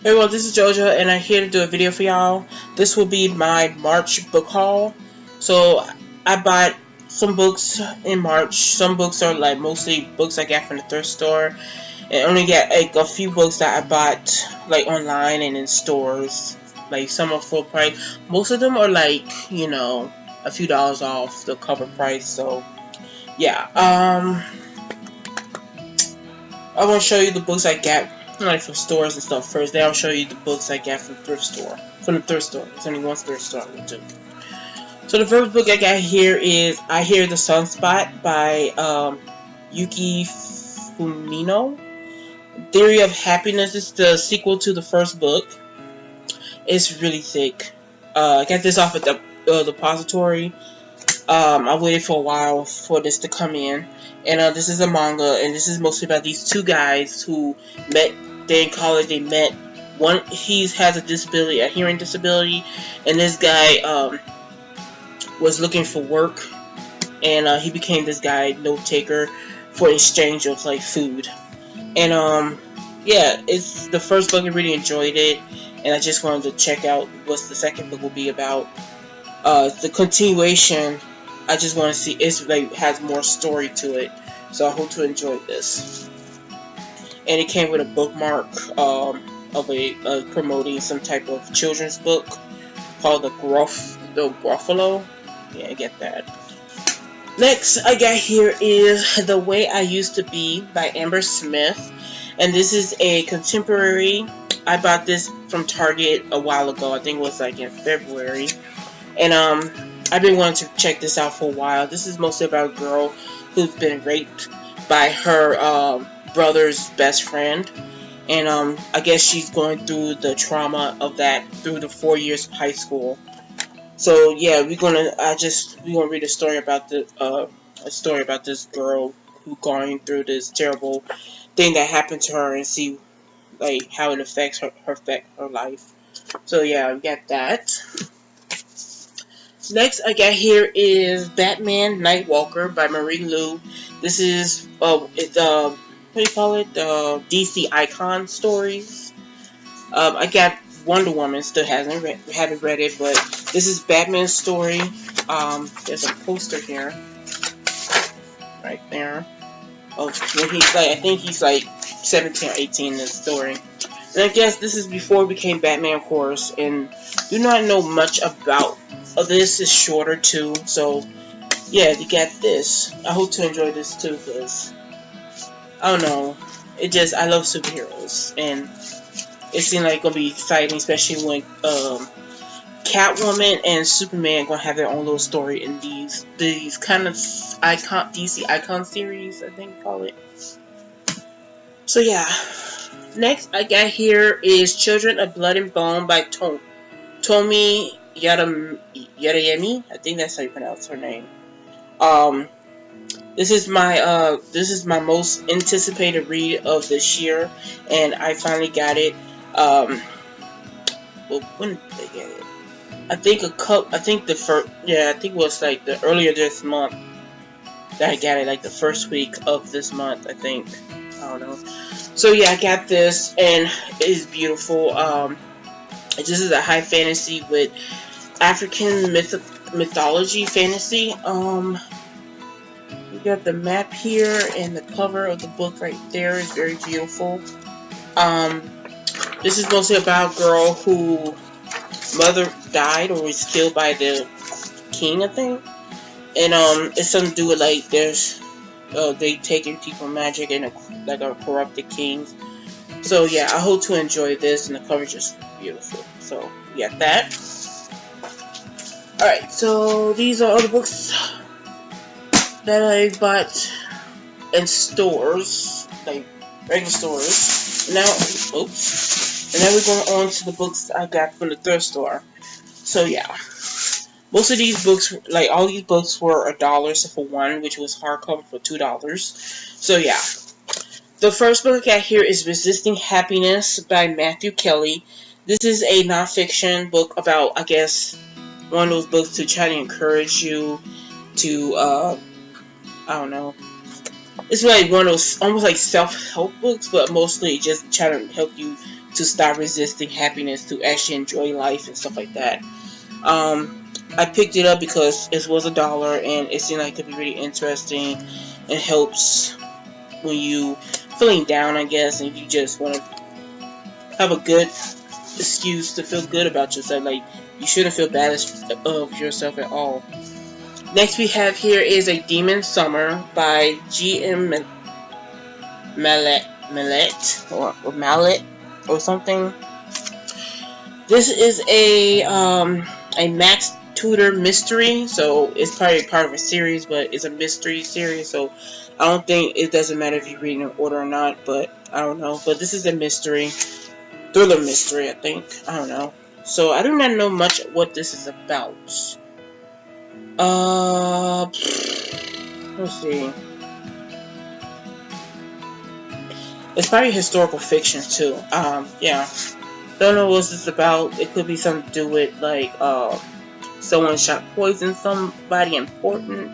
Hey, well, this is JoJo, and I'm here to do a video for y'all. This will be my March book haul. So, I bought some books in March. Some books are like mostly books I got from the thrift store, and only got like a few books that I bought like online and in stores. Like some are full price. Most of them are like a few dollars off the cover price. So, yeah. I want to show you the books I got like from stores and stuff first. Then I'll show you the books I got from the thrift store. There's only one thrift store I went to. So the first book I got here is I Hear the Sunspot by Yuki Fumino. Theory of Happiness is the sequel to the first book. It's really thick. I got this off at the depository. I waited for a while for this to come in. And this is a manga, and this is mostly about these two guys who met. They in college. They met. One has a disability, a hearing disability, and this guy was looking for work, and he became this guy note taker for exchange of like food. And yeah, it's the first book. I really enjoyed it, and I just wanted to check out what the second book will be about. The continuation. I just want to see it's like has more story to it, so I hope to enjoy this. And it came with a bookmark of a promoting some type of children's book called the Gruffalo. Yeah, I get that. Next I got here is The Way I Used to Be by Amber Smith, and this is a contemporary. I bought this from Target a while ago. I think it was like in February, and I've been wanting to check this out for a while. This is mostly about a girl who's been raped by her brother's best friend. And I guess she's going through the trauma of that through the 4 years of high school. So yeah, we're gonna read a story about this girl who going through this terrible thing that happened to her and see like how it affects her life. So yeah, we got that. Next I got here is Batman Nightwalker by Marie Lu. This is what do you call it? DC Icon Stories. I got Wonder Woman. Still haven't read it, but this is Batman's story. There's a poster here, right there. Oh, when he's like, I think he's like 17 or 18 in the story. And I guess this is before he became Batman, of course. And do not know much about. This is shorter too, so yeah, you got this. I hope to enjoy this too, because I don't know, I love superheroes, and it seems like it's gonna be exciting, especially when Catwoman and Superman gonna have their own little story in these kind of DC Icon series, I think call it. So yeah, next I got here is Children of Blood and Bone by Tomi Yarayemi. I think that's how you pronounce her name. This is my most anticipated read of this year, and I finally got it. Well, when did I get it? I think it was like the earlier this month that I got it, like the first week of this month, I think. I don't know. So yeah, I got this, and it is beautiful. This is a high fantasy with African mythology fantasy. We got the map here, and the cover of the book right there is very beautiful. This is mostly about a girl who mother died or was killed by the king, I think. And it's something to do with like they taking people magic and like a corrupted king. So yeah, I hope to enjoy this, and the cover is just beautiful. So we got that. Alright, so these are all the books that I bought in stores, like regular stores. Now we're going on to the books I got from the thrift store. So yeah, most of these books, like all these books, were $1 except for one, which was hardcover for $2. So yeah. The first book I got here is Resisting Happiness by Matthew Kelly. This is a nonfiction book about, I guess, one of those books to try to encourage you to, I don't know, It's like one of those almost like self-help books, but mostly just trying to help you to stop resisting happiness, to actually enjoy life and stuff like that. I picked it up because it was $1 and it seemed like it could be really interesting. It helps when you feeling down, I guess, and you just want to have a good excuse to feel good about yourself. Like, you shouldn't feel bad of yourself at all. Next we have here is A Demon Summer by G.M. Mallet or something. This is a Max Tudor mystery, so it's probably part of a series, but it's a mystery series, so I don't think it doesn't matter if you read in order or not, but I don't know. But this is a mystery, thriller mystery, I think. I don't know. So I do not know much what this is about. Let's see. It's probably historical fiction too. Yeah. Don't know what this is about. It could be something to do with like someone shot poison somebody important,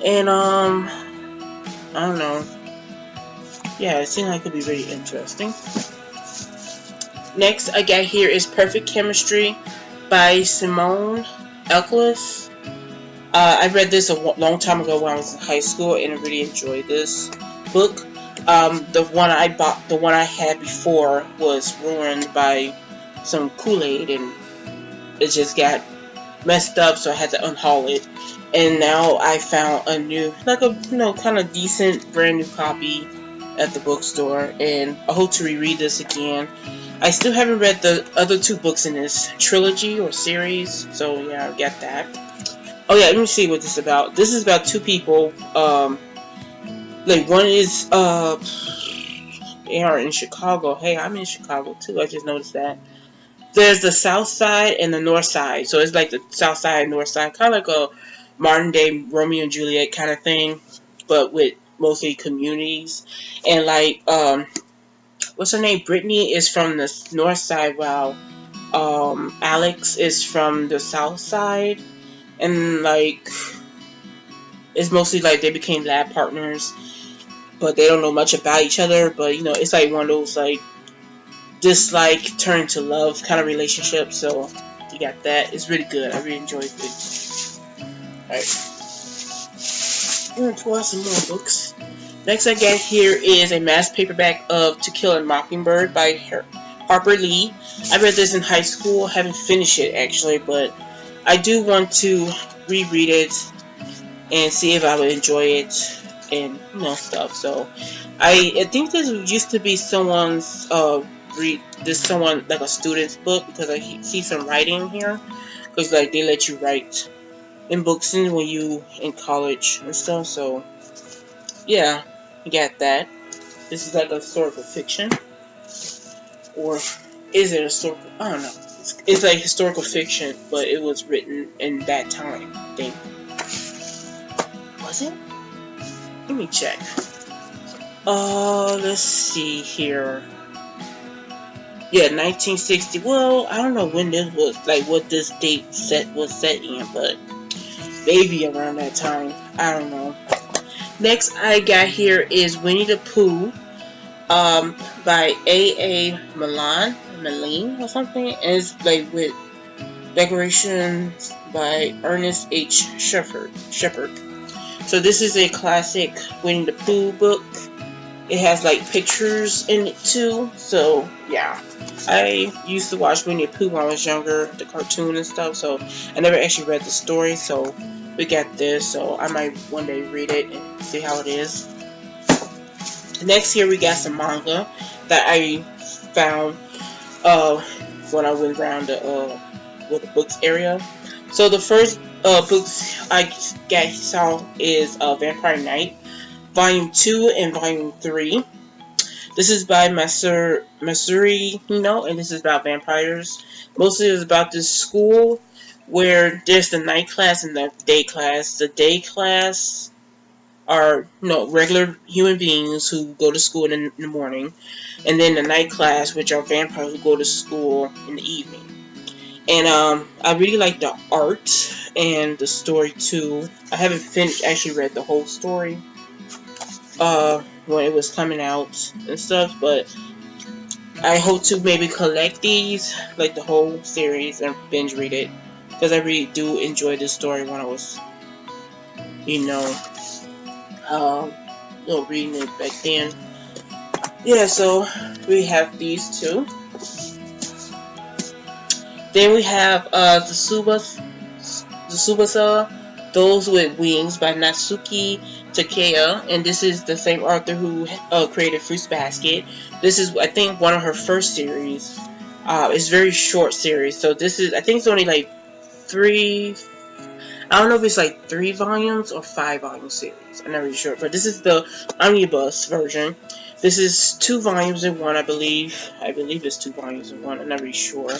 and I don't know. Yeah, it seems like it could be really interesting. Next I got here is Perfect Chemistry by Simone Elclis. I read this a long time ago when I was in high school, and I really enjoyed this book. The one I had before was ruined by some Kool-Aid, and it just got messed up, so I had to unhaul it. And now I found a new, like a kind of decent brand new copy at the bookstore, and I hope to reread this again. I still haven't read the other 2 books in this trilogy or series, so yeah, I got that. Oh yeah, let me see what this is about. This is about 2 people. Like one is they are in Chicago. Hey, I'm in Chicago too. I just noticed that. There's the South Side and the North Side. So it's like the South Side and North Side, kind of like a modern day Romeo and Juliet kind of thing, but with mostly communities. And like what's her name? Brittany is from the North Side, while Alex is from the South Side. And like it's mostly like they became lab partners, but they don't know much about each other. But you know, it's like one of those like dislike turn to love kind of relationship. So you got that. It's really good. I really enjoyed it. Alright, I'm gonna pull out some more books. Next I got here is a mass paperback of To Kill a Mockingbird by Harper Lee. I read this in high school. Haven't finished it actually, but I do want to reread it and see if I would enjoy it and stuff. So I think this used to be someone's someone like a student's book, because I see some writing here, because like they let you write in books when you in college and stuff. So yeah, you got that. This is like a historical fiction, or is it a historical? I don't know. It's like historical fiction, but it was written in that time, I think. Was it? Let me check. Let's see here. Yeah, 1960. Well, I don't know when this was, like what this date was set in, but maybe around that time. I don't know. Next I got here is Winnie the Pooh, by A.A. Milne or something, and it's like with decorations by Ernest H. Shepard. So this is a classic Winnie the Pooh book. It has like pictures in it too. So yeah, I used to watch Winnie the Pooh when I was younger, the cartoon and stuff. So I never actually read the story. So we got this. So I might one day read it and see how it is. Next here we got some manga that I found when I went around the books area. So the first books I saw is Vampire Knight, Volume 2 and Volume 3. This is by Masaru Hino, and this is about vampires. Mostly it's about this school where there's the night class and the day class. The day class are regular human beings who go to school in the morning, and then the night class, which are vampires who go to school in the evening. And I really like the art and the story too. I haven't actually read the whole story, when it was coming out and stuff, but I hope to maybe collect these, like the whole series, and binge read it, because I really do enjoy this story when I was, you know, reading it back then. Yeah, so we have these two. Then we have the Tsubasa, Those with Wings by Natsuki Takaya, and this is the same author who created Fruits Basket. This is, I think, one of her first series. It's a very short series, so this is, I think it's only like 3, I don't know if it's like 3 volumes or 5 volume series. I'm not really sure, but this is the omnibus version. This is 2 volumes in one, I believe. I believe it's 2 volumes in one. I'm not really sure.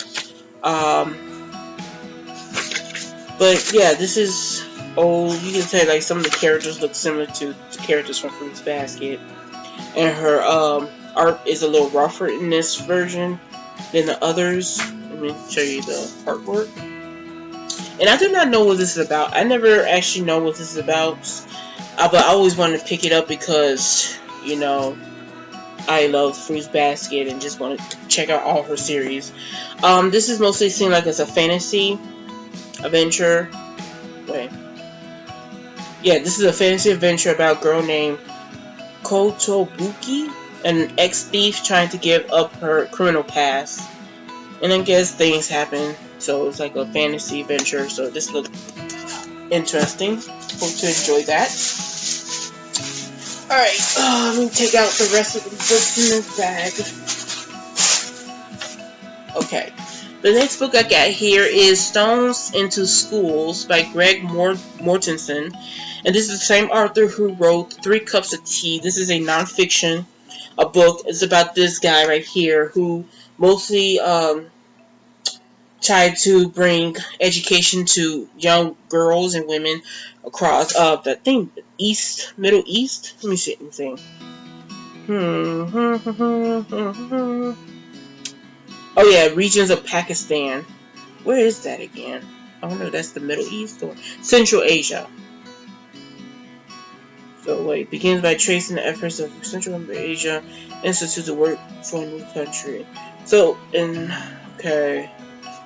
But yeah, this is old. You can say like some of the characters look similar to the characters from Fruits Basket, and her art is a little rougher in this version than the others. Let me show you the artwork. And I do not know what this is about. I never actually know what this is about, but I always wanted to pick it up because, you know, I love Fruits Basket and just want to check out all her series. This is mostly seen like it's a fantasy adventure. Yeah, this is a fantasy adventure about a girl named Kotobuki, an ex-thief trying to give up her criminal past. And I guess things happen, so it's like a fantasy adventure, so this looks interesting. Hope to enjoy that. Alright, let me take out the rest of the books in this bag. Okay. The next book I got here is Stones into Schools by Greg Mortensen. And this is the same author who wrote 3 Cups of Tea. This is a non-fiction book. It's about this guy right here who mostly tried to bring education to young girls and women across the Middle East. Let me see. Oh yeah, regions of Pakistan. Where is that again? I don't know. That's the Middle East or Central Asia. So wait, begins by tracing the efforts of Central Asia Institute to work for a new country. So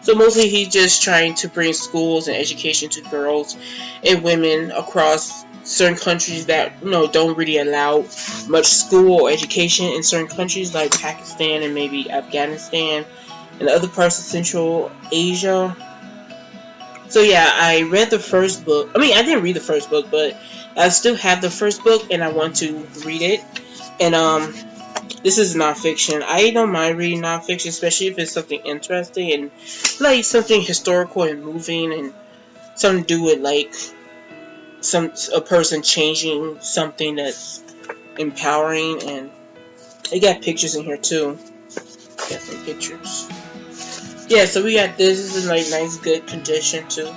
So mostly he's just trying to bring schools and education to girls and women across certain countries that, you know, don't really allow much school or education in certain countries like Pakistan and maybe Afghanistan and other parts of Central Asia. So yeah, I read the first book. I mean, I didn't read the first book, but I still have the first book and I want to read it. And this is nonfiction. I don't mind reading nonfiction, especially if it's something interesting and like something historical and moving and something to do with like a person changing something that's empowering. And they got pictures in here too. Got some pictures. Yeah, so we got this. This is like nice, good condition too.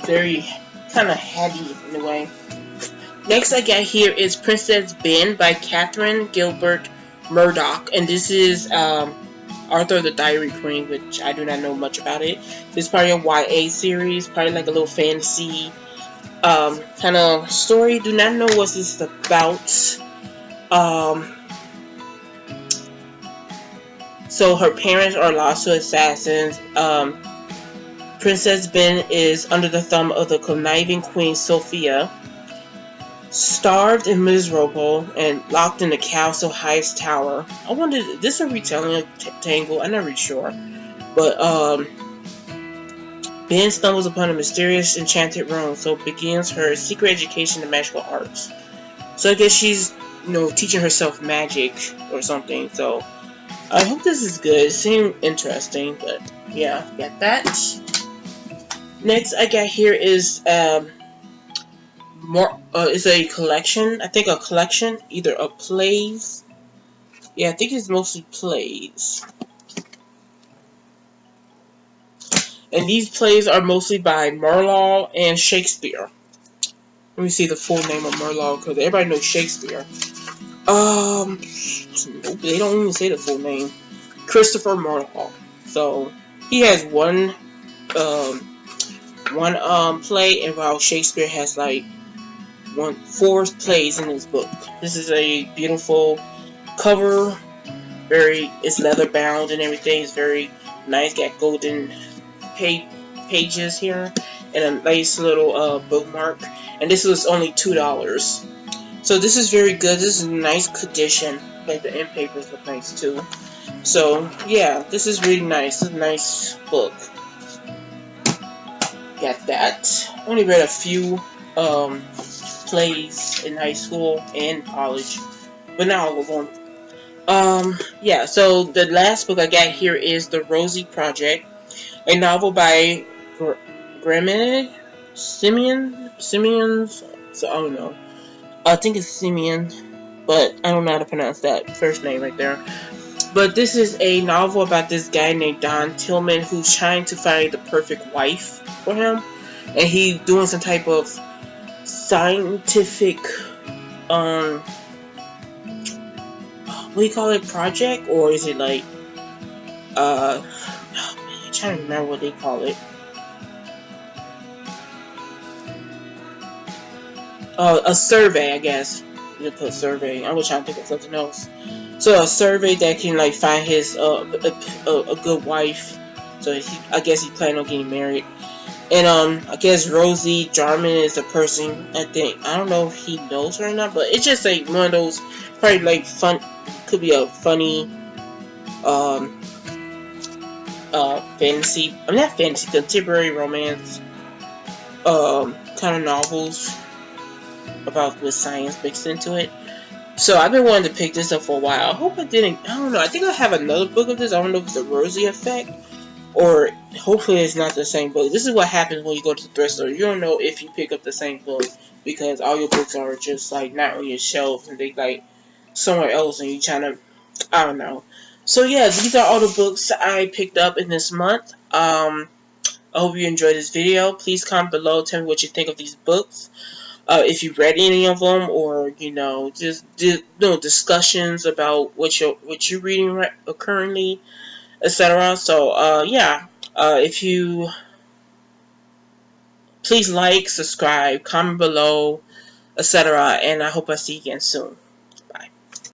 Very kind of heavy in a way. Next I got here is Princess Ben by Catherine Gilbert Murdoch, and this is Arthur the Diary Queen, which I do not know much about it. This is probably a YA series, probably like a little fantasy kind of story. Do not know what this is about. So her parents are lost to assassins. Princess Ben is under the thumb of the conniving Queen Sophia. Starved and miserable and locked in the castle highest tower. I wonder, this is a retelling of Tangle? I'm not really sure. But Ben stumbles upon a mysterious enchanted room, so begins her secret education in magical arts. So I guess she's, you know, teaching herself magic or something. So I hope this is good. It seemed interesting, but yeah, got that. Next I got here is it's a collection. I think a collection, either of plays. Yeah, I think it's mostly plays. And these plays are mostly by Marlowe and Shakespeare. Let me see the full name of Marlowe, because everybody knows Shakespeare. Nope, they don't even say the full name. Christopher Marlowe. So he has one play, and while Shakespeare has like four plays in this book. This is a beautiful cover. It's leather bound and everything. It's very nice. Got golden pages here and a nice little bookmark. And this was only $2. So this is very good. This is a nice condition. Like the end papers look nice too. So yeah, this is really nice. It's a nice book. Got that. Only read a few plays in high school and college, but not all of them. Yeah. So the last book I got here is The Rosie Project, a novel by Graham Simmons. So I don't know. I think it's Simeon, but I don't know how to pronounce that first name right there. But this is a novel about this guy named Don Tillman who's trying to find the perfect wife for him. And he's doing some type of scientific, what do you call it, project? Or is it like, I'm trying to remember what they call it. A survey, I guess. You put survey. I was trying to think of something else. So a survey that can like find his a good wife. So I guess he planned on getting married. And I guess Rosie Jarman is the person. I don't know if he knows her or not, but it's just like one of those probably like fun. Could be a funny fantasy. I'm not fantasy, contemporary romance kind of novels about with science mixed into it. So I've been wanting to pick this up for a while. I hope I didn't. I don't know. I think I have another book of this. I don't know if it's the Rosie Effect, or hopefully it's not the same book. This is what happens when you go to the thrift store. You don't know if you pick up the same book because all your books are just like not on your shelf and they like somewhere else, and you trying to. I don't know. So yeah, these are all the books I picked up in this month. I hope you enjoyed this video. Please comment below. Tell me what you think of these books. If you read any of them, or just discussions about what you're reading currently, etc. So yeah, if you please like, subscribe, comment below, etc. And I hope I see you again soon.